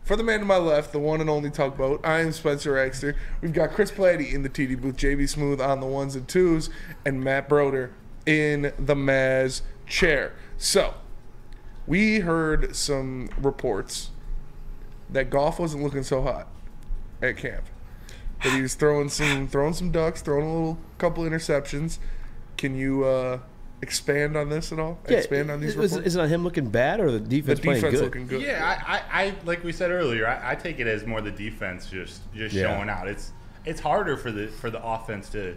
For the man to my left, the one and only Tugboat, I am Spencer Exter. We've got Chris Platty in the TD booth, JB Smooth on the ones and twos, and Matt Broder in the Maz chair. So, we heard some reports that Goff wasn't looking so hot at camp. That he was throwing some ducks, throwing a little couple interceptions. Can you expand on this at all? Yeah, expand on these reports? Is it on him looking bad or the defense playing good? Looking good. Yeah, I like we said earlier, I take it as more the defense just showing out. It's harder for the offense to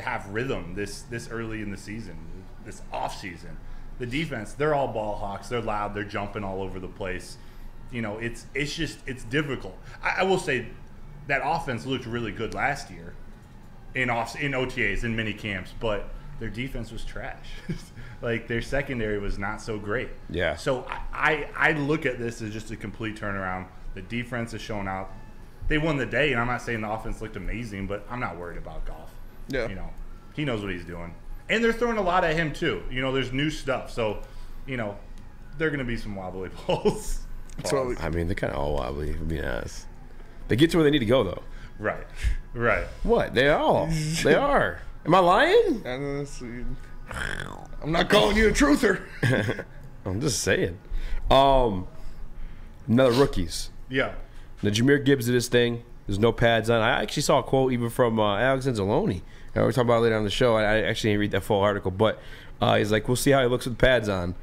have rhythm this early in the season, this off season. The defense, they're all ball hawks. They're loud. They're jumping all over the place. You know, it's difficult. I will say that offense looked really good last year in OTAs, in mini camps, but their defense was trash. Like, their secondary was not so great. Yeah. So I look at this as just a complete turnaround. The defense is showing out. They won the day, and I'm not saying the offense looked amazing, but I'm not worried about Goff. Yeah. You know, he knows what he's doing. And they're throwing a lot at him, too. You know, there's new stuff. So, you know, there are going to be some wobbly balls. I mean, they're kind of all wobbly, to be honest. They get to where they need to go, though. Right. What? They are. They are. Am I lying? I'm not calling you a truther. I'm just saying. Another rookies. Yeah. Now, Jahmyr Gibbs did his thing. There's no pads on. I actually saw a quote even from Alex Anzalone. We're talking about it later on the show. I actually didn't read that full article, but he's like, we'll see how he looks with pads on.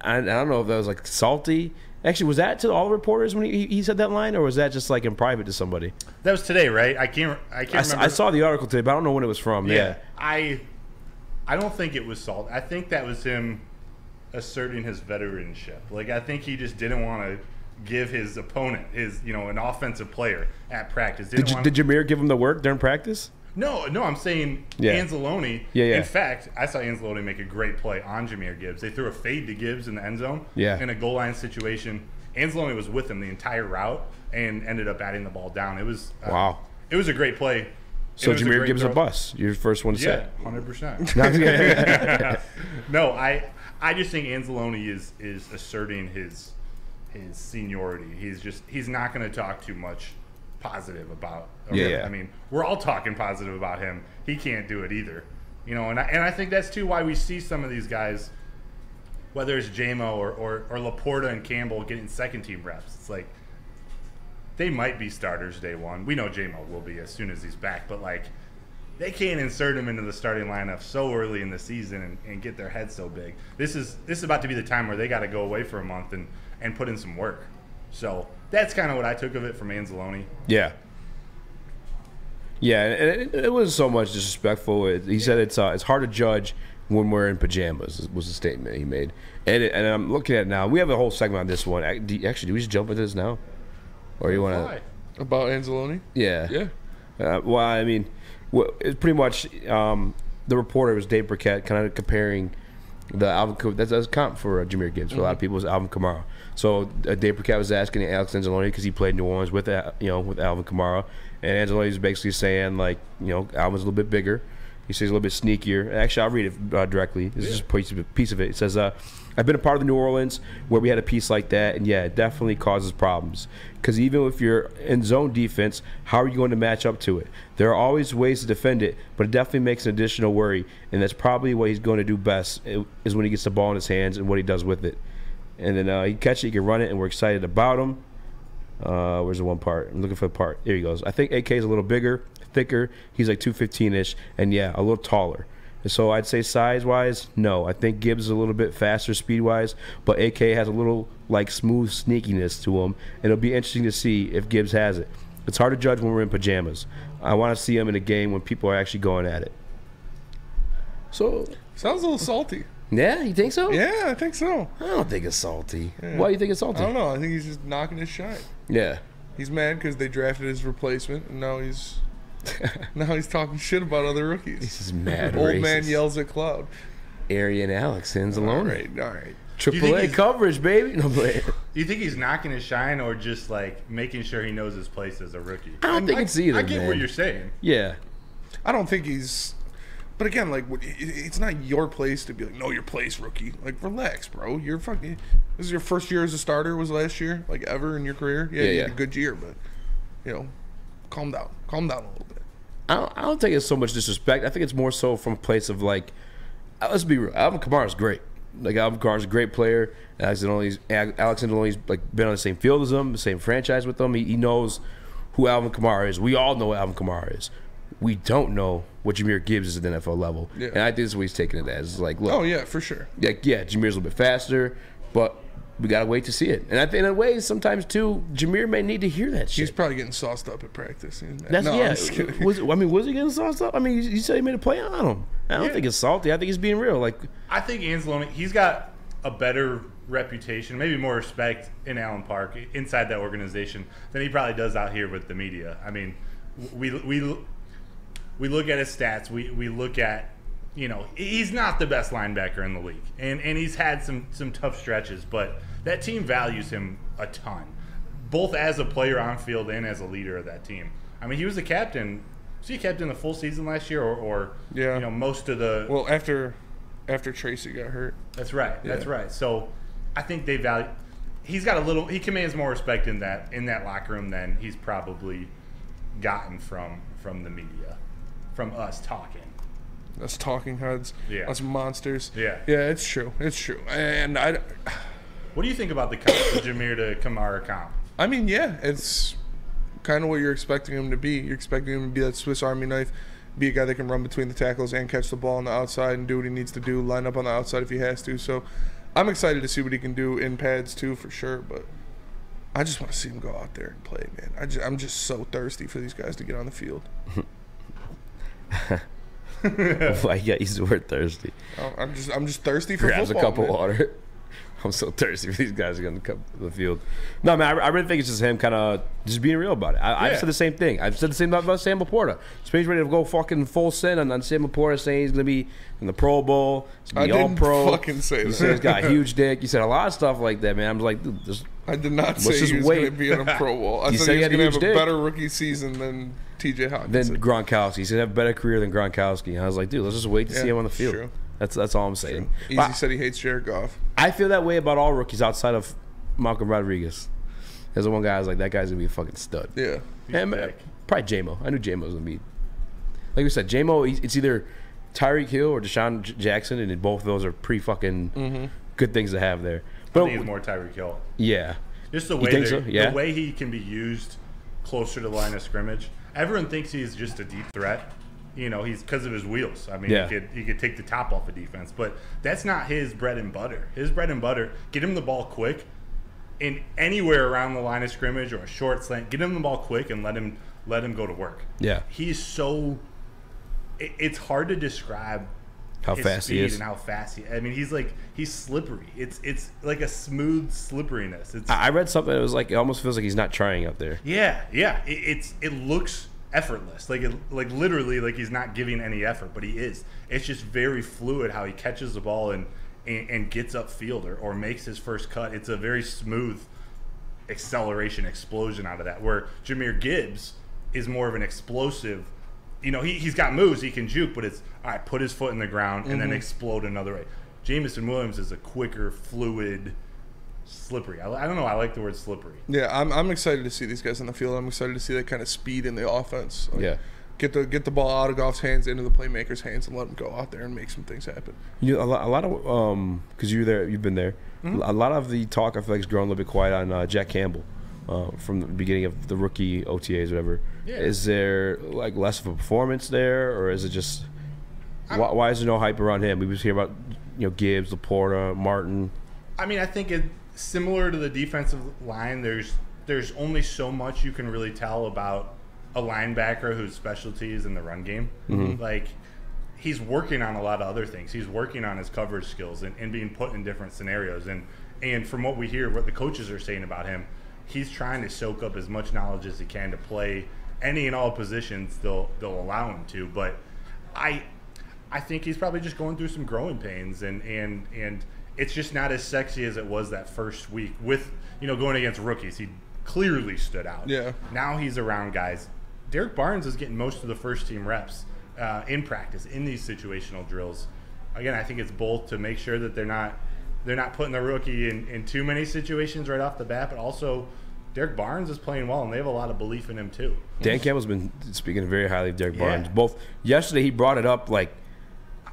I don't know if that was like salty. Actually, was that to all reporters when he said that line, or was that just like in private to somebody? That was today, right? I can't remember. I saw the article today, but I don't know when it was from. Yeah. I don't think it was salt. I think that was him asserting his veteranship. Like, I think he just didn't want to give his opponent, an offensive player at practice. Did Jahmyr give him the work during practice? No, I'm saying Anzalone. Yeah. In fact, I saw Anzalone make a great play on Jahmyr Gibbs. They threw a fade to Gibbs in the end zone in a goal line situation. Anzalone was with him the entire route and ended up batting the ball down. It was wow. It was a great play. So Jahmyr Gibbs a bus. You're the first one to say. Yeah, 100%. No, I just think Anzalone is asserting his seniority. He's not going to talk too much positive about. I mean, we're all talking positive about him. He can't do it either, And I think that's too why we see some of these guys, whether it's JMO or Laporta and Campbell getting second team reps. It's like they might be starters day one. We know JMO will be as soon as he's back, but like they can't insert him into the starting lineup so early in the season and get their head so big. This is about to be the time where they got to go away for a month and put in some work. So that's kind of what I took of it from Anzalone. Yeah. Yeah, and it wasn't so much disrespectful. He said it's hard to judge when we're in pajamas, was the statement he made. And I'm looking at it now. We have a whole segment on this one. Actually, do we just jump into this now? Or you want to? About Anzalone? Yeah. Yeah. Well, I mean, it's pretty much the reporter was Dave Burkett kind of comparing the Alvin. That's a comp for Jahmyr Gibbs. For a lot of people, it's Alvin Kamara. So Dave Burkett was asking Alex Anzalone because he played in New Orleans with Alvin Kamara, and Anzalone was basically saying like Alvin's a little bit bigger. He says a little bit sneakier. Actually, I'll read it directly. This is just a piece of it. It says, I've been a part of the New Orleans where we had a piece like that, and yeah, it definitely causes problems. Because even if you're in zone defense, how are you going to match up to it? There are always ways to defend it, but it definitely makes an additional worry, and that's probably what he's going to do best is when he gets the ball in his hands and what he does with it. And then he can catch it, he can run it, and we're excited about him. Where's the one part? I'm looking for the part. Here he goes. I think AK is a little bigger, thicker. He's like 215-ish, and yeah, a little taller. And so I'd say size-wise, no. I think Gibbs is a little bit faster speed-wise, but AK has a little like smooth sneakiness to him, and it'll be interesting to see if Gibbs has it. It's hard to judge when we're in pajamas. I want to see him in a game when people are actually going at it. So sounds a little salty. Yeah, you think so? Yeah, I think so. I don't think it's salty. Yeah. Why do you think it's salty? I don't know. I think he's just knocking his shine. Yeah. He's mad because they drafted his replacement, and now he's talking shit about other rookies. This is mad. Old racist. man yells at Cloud. Ari and Alex Anzalone. All right. Triple A coverage, baby. No, do you think he's knocking his shine or just like making sure he knows his place as a rookie? I don't think it's either. I get man. what you're saying. Yeah. I don't think he's But again, like, it's not your place to be like, no, your place, rookie. Like, relax, bro. You're fucking. This is your first year as a starter. Was last year, like, ever in your career? Yeah, you had a good year, but calm down. Calm down a little bit. I don't think it's so much disrespect. I think it's more so from a place of like, let's be real. Alvin Kamara's great. Like, Alvin Kamara's a great player. Alex Anzalone's like been on the same field as him, the same franchise with him. He knows who Alvin Kamara is. We all know what Alvin Kamara is. We don't know what Jahmyr Gibbs is at the NFL level. Yeah. And I think this is what he's taking it as. Like, look. Oh, yeah, for sure. Like, yeah, Jahmyr's a little bit faster, but we got to wait to see it. And I think in a way, sometimes, too, Jahmyr may need to hear that shit. He's probably getting sauced up at practice. Was he getting sauced up? I mean, you said he made a play on him. I don't think it's salty. I think he's being real. Like, I think Anzalone, he's got a better reputation, maybe more respect in Allen Park, inside that organization, than he probably does out here with the media. I mean, we look at his stats. We look at, he's not the best linebacker in the league, and he's had some tough stretches, but that team values him a ton, both as a player on field and as a leader of that team. I mean, he was the captain. Was he captain the full season last year, or most of the? Well, after Tracy got hurt. That's right. Yeah. That's right. So I think they value. He commands more respect in that locker room than he's probably gotten from the media. From us talking heads, us monsters. Yeah, it's true. And what do you think about the Jahmyr to Kamara comp? I mean, yeah, it's kind of what you're expecting him to be. You're expecting him to be that Swiss Army knife, be a guy that can run between the tackles and catch the ball on the outside and do what he needs to do, line up on the outside if he has to. So I'm excited to see what he can do in pads too, for sure. But I just want to see him go out there and play, man. I'm just so thirsty for these guys to get on the field. Why you got used the word thirsty? I'm just thirsty for Grabs football. a cup of water. I'm so thirsty for these guys to get on the field. No, man, I really think it's just him kind of just being real about it. I've said the same thing. I've said the same about Sam Laporta. Spain's ready to go fucking full send on Sam Laporta, saying he's going to be in the Pro Bowl. He's going to be all-pro. Fucking say that. He said he's got a huge dick. You said a lot of stuff like that, man. I'm like, dude, I did not say he was going to be in a Pro Bowl. I said he was going to have a better rookie season than TJ Hawkinson. Then Gronkowski. He's going to have a better career than Gronkowski. And I was like, dude, let's just wait to see him on the field. True. That's all I'm saying. Easy said he hates Jared Goff. I feel that way about all rookies outside of Malcolm Rodriguez. There's the one guy I was like, that guy's going to be a fucking stud. Yeah. And probably J-Mo. I knew J-Mo was going to be. Like we said, J-Mo, it's either Tyreek Hill or Deshaun Jackson, and both of those are pretty fucking good things to have there. But I think it's more Tyreek Hill. Yeah. Just the way the way he can be used closer to the line of scrimmage. Everyone thinks he's just a deep threat. He's because of his wheels. I mean, he could take the top off a defense, but that's not his bread and butter. His bread and butter, get him the ball quick, and anywhere around the line of scrimmage or a short slant, get him the ball quick and let him go to work. Yeah, he's so. It's hard to describe how fast he is and how fast he. I mean, he's slippery. It's like a smooth slipperiness. I read something that was like it almost feels like he's not trying out there. Yeah. It looks effortless, like literally, like he's not giving any effort, but he is. It's just very fluid how he catches the ball and gets upfield or makes his first cut. It's a very smooth acceleration explosion out of that. Where Jahmyr Gibbs is more of an explosive. He's got moves, he can juke, but it's all right. Put his foot in the ground and then explode another way. Jameson Williams is a quicker, fluid. Slippery. I don't know. I like the word slippery. Yeah, I'm excited to see these guys on the field. I'm excited to see that kind of speed in the offense. Get the ball out of Goff's hands into the playmaker's hands and let him go out there and make some things happen. A lot of because you've been there. A lot of the talk I feel like has grown a little bit quiet on Jack Campbell from the beginning of the rookie OTAs, whatever. Yeah. Is there like less of a performance there, or is it just why is there no hype around him? We was hear about Gibbs, Laporta, Martin. I mean, I think it. Similar to the defensive line, there's only so much you can really tell about a linebacker whose specialty is in the run game. Like, he's working on a lot of other things. He's working on his coverage skills and being put in different scenarios. And from what we hear, what the coaches are saying about him, he's trying to soak up as much knowledge as he can to play any and all positions they'll allow him to. But I think he's probably just going through some growing pains and it's just not as sexy as it was that first week with, going against rookies. He clearly stood out. Yeah. Now he's around guys. Derek Barnes is getting most of the first team reps in practice in these situational drills. Again, I think it's both to make sure that they're not putting the rookie in too many situations right off the bat, but also Derek Barnes is playing well, and they have a lot of belief in him too. Dan Campbell's been speaking very highly of Derek Barnes. Both yesterday, he brought it up like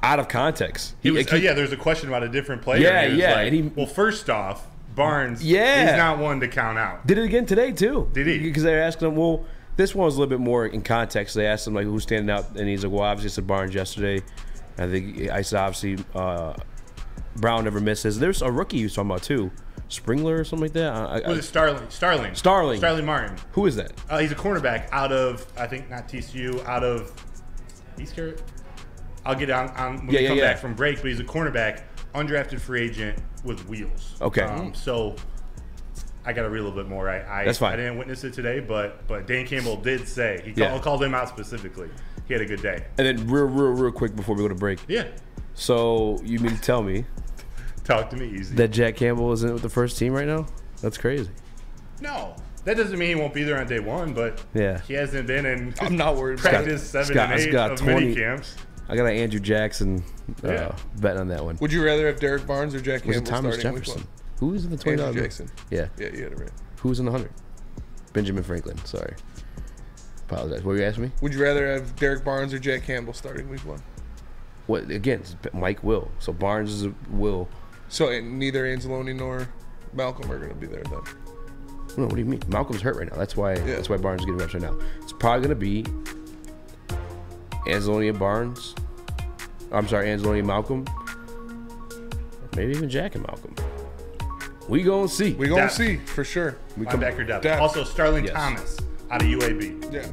out of context. There's a question about a different player. Well, first off, Barnes, he's not one to count out. Did it again today too. Did he? Because they were asking him, well, this one was a little bit more in context. They asked him like who's standing out, and he's like, well, obviously it's Barnes yesterday. I think I said obviously Brown never misses. There's a rookie you was talking about too, Springler or something like that. Was it Starling Martin. Who is that? He's a cornerback out of, I think, not TCU, out of East Carolina. I'll get on when we come back from break, but he's a cornerback, undrafted free agent with wheels. Okay. So I got to read a little bit more. That's fine. I didn't witness it today, but Dan Campbell did say, he called him out specifically. He had a good day. And then real quick before we go to break. Yeah. So you mean to tell me Talk to me easy. that Jack Campbell isn't with the first team right now? That's crazy. No. That doesn't mean he won't be there on day one, but he hasn't been in I'm not worried practice 7 and 8 of mini camps. I got an Andrew Jackson betting on that one. Would you rather have Derek Barnes or Jack Campbell Thomas starting Jefferson? week Who was in the $20? Andrew Jackson. Yeah. Yeah, you had it right. Who was in the 100? Benjamin Franklin. Sorry. Apologize. What were you asking me? Would you rather have Derek Barnes or Jack Campbell starting week 1? What again? It's Mike will. So Barnes is a will. So neither Anzalone nor Malcolm are going to be there then. No, what do you mean? Malcolm's hurt right now. That's why Barnes is getting reps right now. It's probably going to be Anzalone and Barnes. I'm sorry, Anzalone and Malcolm. Maybe even Jack and Malcolm. We gonna see. We gonna see for sure. Linebacker depth. Also, Starling Thomas out of UAB. Yeah.